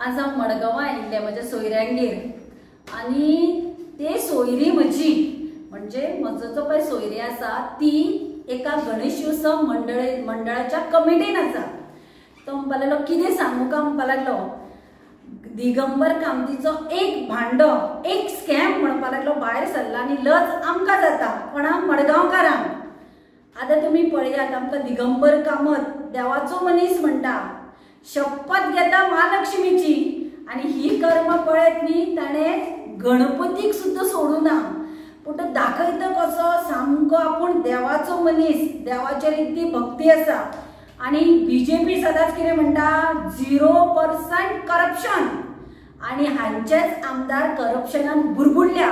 आज हांव मडगांवां आयिल्लें म्हज्या सोयऱ्यांगेर आनी ते सोयरी म्हजी म्हणजे म्हजो जो पळय सोयरी आसा ती एका गणेशोत्सव मंडळाच्या कमिटीन आसा। तो म्हणपाक लागलो कितें सांगू काय म्हणपाक लागलो दिगंबर कामतीचो एक भांडो एक स्कॅम म्हणपाक लागलो भायर सरला आनी लज आमकां जाता कोणाक मडगांवकारांक। आतां तुमी पळयात आमकां दिगंबर कामत देवाचो मनीस म्हणटा, शपथ घेता महालक्ष्मीची आनी ही कर्म पळयत न्ही ताणें गणपतीक सुद्दां सोडूना पूण तो दाखयता कसो सामको आपूण देवाचो मनीस, देवाचेर इतली भक्ती आसा। आनी बीजेपी सदांच कितें म्हणटा 0% करप्शन आनी हांचेच आमदार करप्शनान बुरबुडल्या।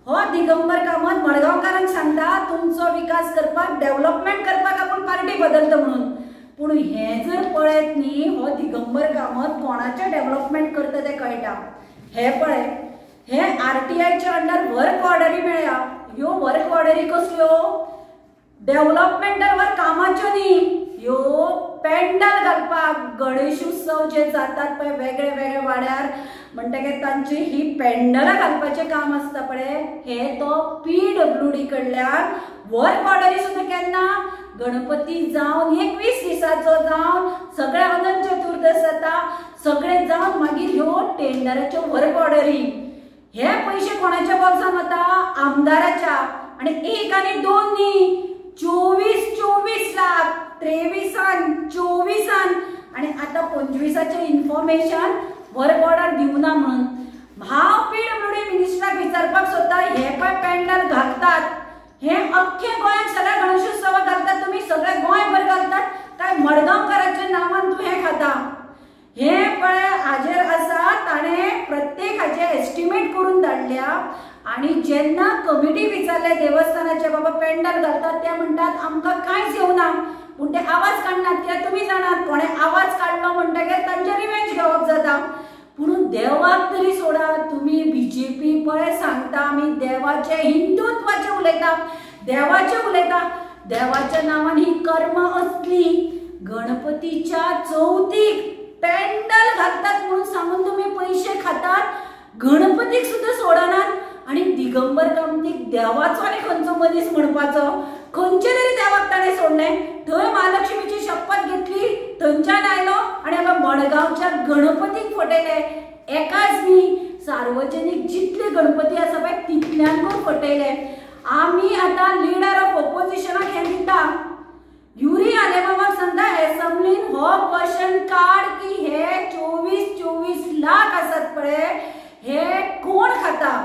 हो दिगंबर कामत मडगांवकारांक सांगता तुमचो विकास करपाक डेव्हलपमेंट करपाक आपूण पार्टी बदलता म्हणून, पूण हे जर पळयत न्ही हो दिगंबर कामत कोणाचें डेव्हलपमेंट करता तें कळटा। हे पळय हे आरटीआयच्या अंडर वर्क ऑर्डरी मेळ्ळ्या। ह्यो वर्क ऑर्डरी कसल्यो डेव्हलपमेंटावर कामाच्यो न्ही, ह्यो पेंडल घालपाक गणेशोत्सव जे जातात पळय वेगळे वेगळे वाड्यार म्हणटकीर तांची ही पेंडलां घालपाचें काम आसता पळय हे तो PWD कडल्यान वर्क ऑर्डरी सुद्दां केन्ना गणपती जावन 21 दिसाचो जावन सगळे अनंत चतुर्दश जाता सगळे जावन मागीर ह्यो टेंडराच्यो वर्क ऑर्डरी हे पैसे कोणाच्या बॉक्सान वता आमदाराच्या। आनी एक आनी दोन न्ही 24 लाख 23 24 आनी आतां 25चे इन्फॉर्मेशन वर्क ऑर्डर दिवना म्हणून हांव PWD मिनिस्टराक विचारपाक सोदता हे पळय पेंडल घालतात हे अख्खे गोंयाक सगळ्या गणेशोत्सवाक घालतात तुमी सगळे गोंयभर घालतात काय मडगांवकाराच्या नांवान तूं हे खाता? हे पळय हाजेर आसा ताणें प्रत्येक हाचे एस्टिमेट करून धाडल्या आनी जेन्ना कमिटी विचारले देवस्थानाचे बाबा पेंडल घालतात ते म्हणटात आमकां कांयच येवना पूण ते आवाज काडनात कित्याक तुमी जाणात कोणें आवाज काडलो म्हणटकीर तांचे रिवेंज घेवप जाता। पूण देवाक तरी सोडा तुमी बीजेपी पळय सांगता आमी देवाचे हिंदुत्वाचे उलयता देवाचे उलयता देवाच्या नांवान ही कर्म असली गणपतीच्या चवथीक पेंडल घालतात म्हणून सांगून तुम्ही पैसे खातात गणपतीक सुद्दां सोडनात आनी दिगंबर कामतीक देवाचो आनी खंयचो मनीस म्हणपाचो खंयचे तरी देवाक ताणें सोडलें थंय महालक्ष्मीची शपथ घेतली थंयच्यान आयलो आनी हांगा मडगांवच्या गणपतीक फटयले एकाच न्ही सार्वजनीक जितले गणपती आसा पळय तितल्यान फटयले। आमी आतां लिडर ऑफ ऑपोजिशनाक हें दिता युरी आलेमामाक सांगता एसेंब्लीन हो क्वेश्चन काड की हे 24 लाख आसात पळय हे कोण खाता?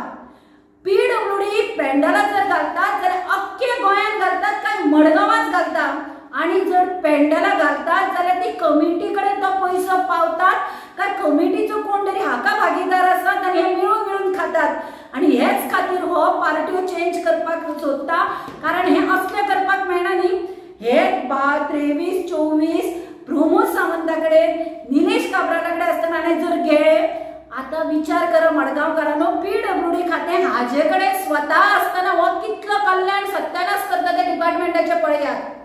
PWD पेंडलां जर घालतात जाल्यार अख्खे गोंयान घालतात काय मडगांवांच घालतात आनी जर पेंडलां घालतात जाल्यार ती कमिटी कडेन तो पयसो पावतात काय कमिटीचो कोण तरी हाका भागीदार आसतात आनी हे मिळून खातात आनी हेच खातीर हो पार्ट्यो चेंज करपाक सोदता कारण हे असले करपाक मेळना न्ही। हे 23 24 प्रमोद सावंता कडेन निलेश काब्राला कडेन आसतना हाणें जर गेले आता विचार करा मडगांवकारांनो PWD खातें हाजे कडेन स्वता आसतना हो कितलो कल्याण सत्यानाश करता त्या डिपार्टमेंटाचे पळयात।